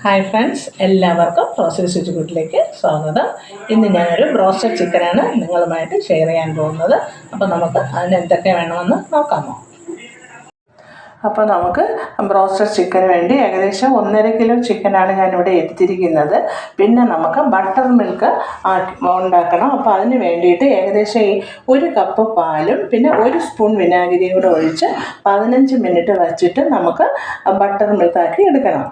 Hi friends, എല്ലാവർക്കും rosary ശുചിക്കൂട്ടിലേക്ക് സ്വാഗതം. ഇന്ന് ഞാനൊരു ബ്രോസ്റ്റഡ് ചിക്കനാണ് നിങ്ങളുമായിട്ട് ഷെയർ ചെയ്യാൻ പോകുന്നത്. അപ്പോൾ നമുക്ക് അതിന് എന്തൊക്കെ വേണമെന്ന് നോക്കാമോ? അപ്പോൾ നമുക്ക് ബ്രോസ്റ്റഡ് ചിക്കന് വേണ്ടി ഏകദേശം 1.5 കിലോ ചിക്കനാണ് ഞാനിവിടെ എടുത്തിരിക്കുന്നത്. പിന്നെ നമുക്ക് ബട്ടർ മിൽക്ക് ഉണ്ടാക്കണം. അപ്പോൾ അതിന് വേണ്ടിയിട്ട് ഏകദേശം ഈ 1 കപ്പ് പാലും പിന്നെ 1 സ്പൂൺ വിനാഗിരിയും കൂടെ ഒഴിച്ച് 15 മിനിറ്റ് വച്ചിട്ട് നമുക്ക് ബട്ടർ മിൽക്കാക്കി എടുക്കണം.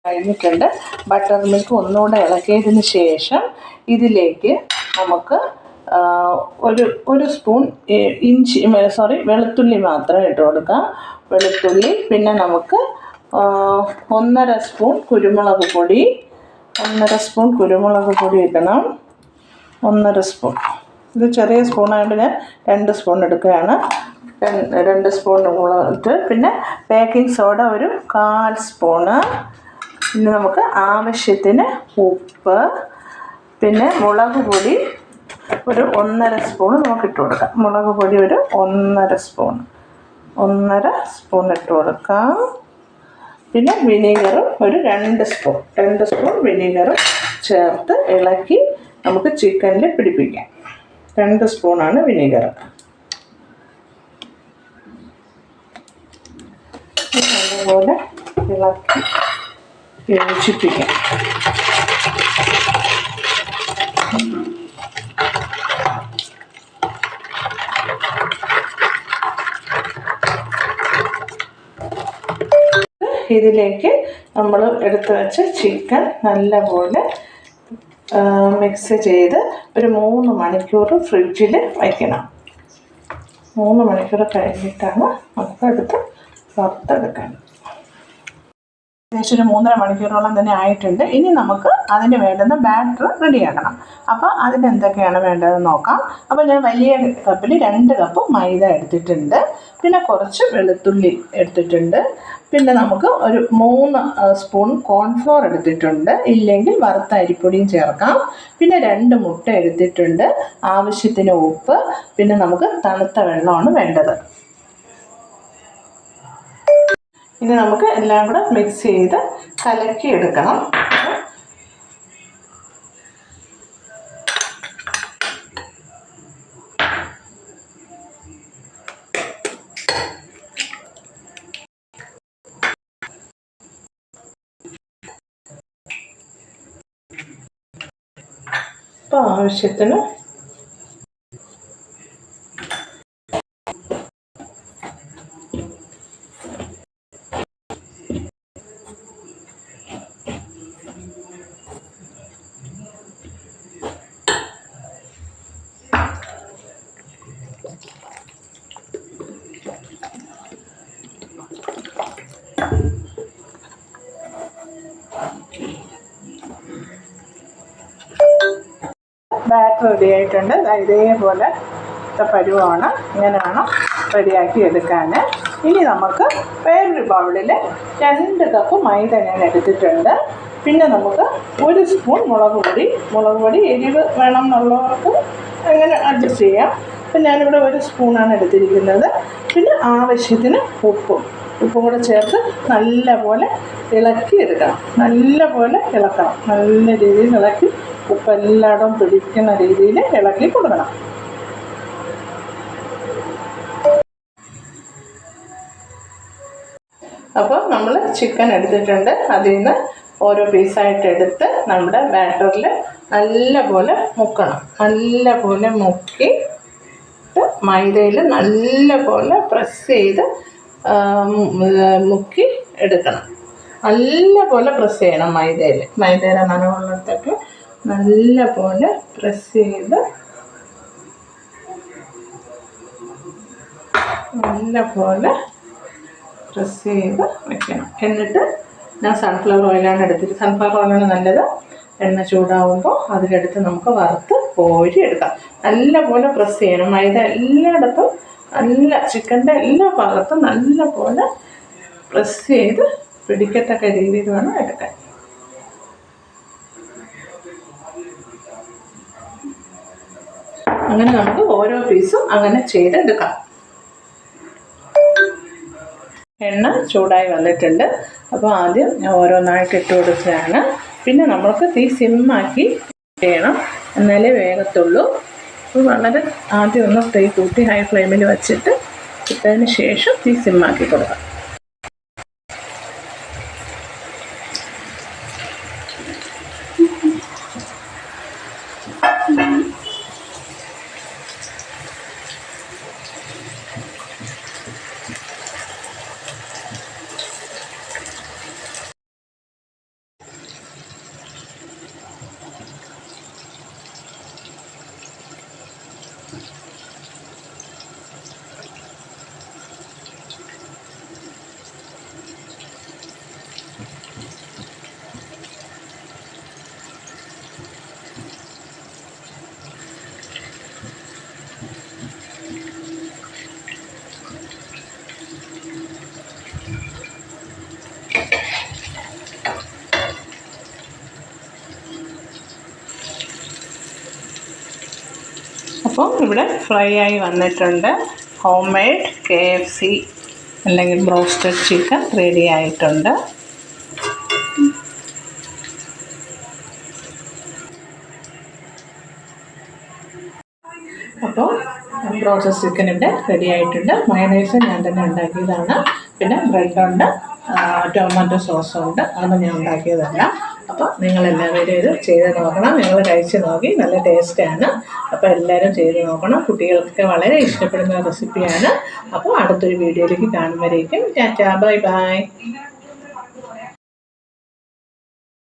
കഴിഞ്ഞിട്ടുണ്ട്. ബട്ടർ മിൽക്ക് ഒന്നുകൂടെ ഇളക്കിയതിന് ശേഷം ഇതിലേക്ക് നമുക്ക് ഒരു സ്പൂൺ വെളുത്തുള്ളി മാത്രം ഇട്ട് കൊടുക്കാം. വെളുത്തുള്ളി, പിന്നെ നമുക്ക് 1.5 സ്പൂൺ കുരുമുളക് പൊടി, 1.5 സ്പൂൺ കുരുമുളക് പൊടി ഇടണം. 1.5 സ്പൂൺ. ഇത് ചെറിയ സ്പൂണായതുകൊണ്ട് ഞാൻ 2 സ്പൂൺ എടുക്കുകയാണ്. 2 സ്പൂൺ ഇട്ട് പിന്നെ ബേക്കിംഗ് സോഡ ഒരു 1/4 സ്പൂണ്. പിന്നെ നമുക്ക് ആവശ്യത്തിന് ഉപ്പ്, പിന്നെ മുളക് പൊടി ഒരു 1.5 സ്പൂൺ നമുക്ക് ഇട്ട് കൊടുക്കാം. മുളക് പൊടി ഒരു 1.5 സ്പൂൺ ഇട്ട് കൊടുക്കാം. പിന്നെ വിനീഗറും ഒരു 2 സ്പൂൺ വിനീഗറും ചേർത്ത് ഇളക്കി നമുക്ക് ചിക്കനിൽ പിടിപ്പിക്കാം. 2 സ്പൂണാണ് വിനീഗർ. അതുപോലെ ഇളക്കി യോജിപ്പിക്കാം. ഇതിലേക്ക് നമ്മൾ എടുത്ത് വെച്ച ചിക്കൻ നല്ലപോലെ മിക്സ് ചെയ്ത് ഒരു 3 മണിക്കൂർ ഫ്രിഡ്ജിൽ വയ്ക്കണം. 3 മണിക്കൂർ കഴിഞ്ഞിട്ടാണ് നമുക്ക് എടുത്ത് വറുത്തെടുക്കാൻ. ഏകദേശം ഒരു 3.5 മണിക്കൂറോളം തന്നെ ആയിട്ടുണ്ട്. ഇനി നമുക്ക് അതിന് വേണ്ടുന്ന ബാറ്റർ റെഡിയാക്കണം. അപ്പോൾ അതിന് എന്തൊക്കെയാണ് വേണ്ടതെന്ന് നോക്കാം. അപ്പോൾ ഞാൻ വലിയ കപ്പിൽ 2 കപ്പ് മൈദ എടുത്തിട്ടുണ്ട്. പിന്നെ കുറച്ച് വെളുത്തുള്ളി എടുത്തിട്ടുണ്ട്. പിന്നെ നമുക്ക് ഒരു 3 സ്പൂൺ കോൺഫ്ലോർ എടുത്തിട്ടുണ്ട്. ഇല്ലെങ്കിൽ വറുത്ത അരിപ്പൊടിയും ചേർക്കാം. പിന്നെ 2 മുട്ട എടുത്തിട്ടുണ്ട്. ആവശ്യത്തിന് ഉപ്പ്. പിന്നെ നമുക്ക് തണുത്ത വെള്ളമാണ് വേണ്ടത്. ഇനി നമുക്ക് എല്ലാം കൂടെ മിക്സ് ചെയ്ത് കലക്കി എടുക്കണം. അപ്പോൾ ആവശ്യത്തിന് ബാറ്റർ റെഡി ആയിട്ടുണ്ട്. ഇതേപോലെ പരുവമാണ്. ഇങ്ങനെ വേണം റെഡിയാക്കി എടുക്കാൻ. ഇനി നമുക്ക് വേറൊരു ബൗളിൽ 2 കപ്പ് മൈദ ഞാൻ എടുത്തിട്ടുണ്ട്. പിന്നെ നമുക്ക് 1 സ്പൂൺ മുളക് പൊടി എരിവ് വേണം എന്നുള്ളവർക്ക് അങ്ങനെ അഡ്ജസ്റ്റ് ചെയ്യാം. അപ്പം ഞാനിവിടെ 1 സ്പൂണാണ് എടുത്തിരിക്കുന്നത്. പിന്നെ ആവശ്യത്തിന് ഉപ്പും കൂടെ ചേർത്ത് നല്ലപോലെ ഇളക്കി എടുക്കണം. നല്ലപോലെ ഇളക്കണം. നല്ല രീതിയിൽ ഇളക്കി ഉപ്പ് എല്ലായിടവും പിടിക്കുന്ന രീതിയിൽ ഇളക്കി കൊടുക്കണം. അപ്പോൾ നമ്മൾ ചിക്കൻ എടുത്തിട്ടുണ്ട്. അതിൽ നിന്ന് ഓരോ പീസായിട്ട് എടുത്ത് നമ്മുടെ ബാറ്ററിൽ നല്ലപോലെ മുക്കണം. നല്ലപോലെ മുക്കിയിട്ട് മൈദയിൽ നല്ലപോലെ പ്രസ് ചെയ്ത് മുക്കി എടുക്കണം. നല്ലപോലെ പ്രസ് ചെയ്യണം. മൈദയുടെ നനവുള്ളിടത്തൊക്കെ നല്ലപോലെ പ്രസ് ചെയ്ത് വയ്ക്കണം. എന്നിട്ട് ഞാൻ സൺഫ്ലവർ ഓയിലാണ് എടുത്തിട്ട്. സൺഫ്ലവർ ഓയിലാണ് നല്ലത്. എണ്ണ ചൂടാവുമ്പോൾ അതിലെടുത്ത് നമുക്ക് വറുത്ത് കോരി എടുക്കാം. നല്ലപോലെ പ്രസ് ചെയ്യണം. മൈദ എല്ലായിടത്തും ചിക്കൻ്റെ എല്ലാ ഭാഗത്തും നല്ലപോലെ പ്രസ് ചെയ്ത് പിടിക്കത്തക്ക രീതിയിൽ വേണം എടുക്കാൻ. അങ്ങനെ നമുക്ക് ഓരോ പീസും അങ്ങനെ ചെയ്തെടുക്കാം. എണ്ണ ചൂടായി വന്നിട്ടുണ്ട്. അപ്പോൾ ആദ്യം ഞാൻ ഓരോന്നായിട്ട് ഇട്ട് കൊടുക്കുകയാണ്. പിന്നെ നമ്മൾക്ക് തീ സിമ്മാക്കി ചെയ്യണം, എന്നാലേ വേഗത്തുള്ളൂ. അപ്പോൾ വളരെ ആദ്യം ഒന്ന് തീ കൂട്ടി ഹൈ ഫ്ലെയിമിൽ വെച്ചിട്ട് ഇട്ടതിന് ശേഷം തീ സിമ്മാക്കി കൊടുക്കാം. അപ്പോൾ ഇവിടെ ഫ്രൈ ആയി വന്നിട്ടുണ്ട്. ഹോം മെയ്ഡ് KFC അല്ലെങ്കിൽ ബ്രോസ്റ്റഡ് ചിക്കൻ റെഡി ആയിട്ടുണ്ട്. അപ്പോൾ ബ്രോസ്റ്റഡ് ചിക്കൻ ഇവിടെ റെഡി ആയിട്ടുണ്ട്. മയണൈസ് ഞാൻ തന്നെ ഉണ്ടാക്കിയതാണ്. പിന്നെ ബ്രെഡുണ്ട്, ടൊമാറ്റോ സോസുണ്ട്, അതൊന്നും ഞാൻ ഉണ്ടാക്കിയതല്ല. അപ്പോൾ നിങ്ങളെല്ലാവരും ഇത് ചെയ്ത് നോക്കണം. നിങ്ങൾ കഴിച്ച് നോക്കി, നല്ല ടേസ്റ്റാണ്. അപ്പോൾ എല്ലാവരും ചെയ്ത് നോക്കണം. കുട്ടികൾക്ക് വളരെ ഇഷ്ടപ്പെടുന്ന റെസിപ്പിയാണ്. അപ്പോൾ അടുത്തൊരു വീഡിയോയിലേക്ക് കാണുമ്പോഴേക്കും ടാറ്റാ, ബൈ ബൈ.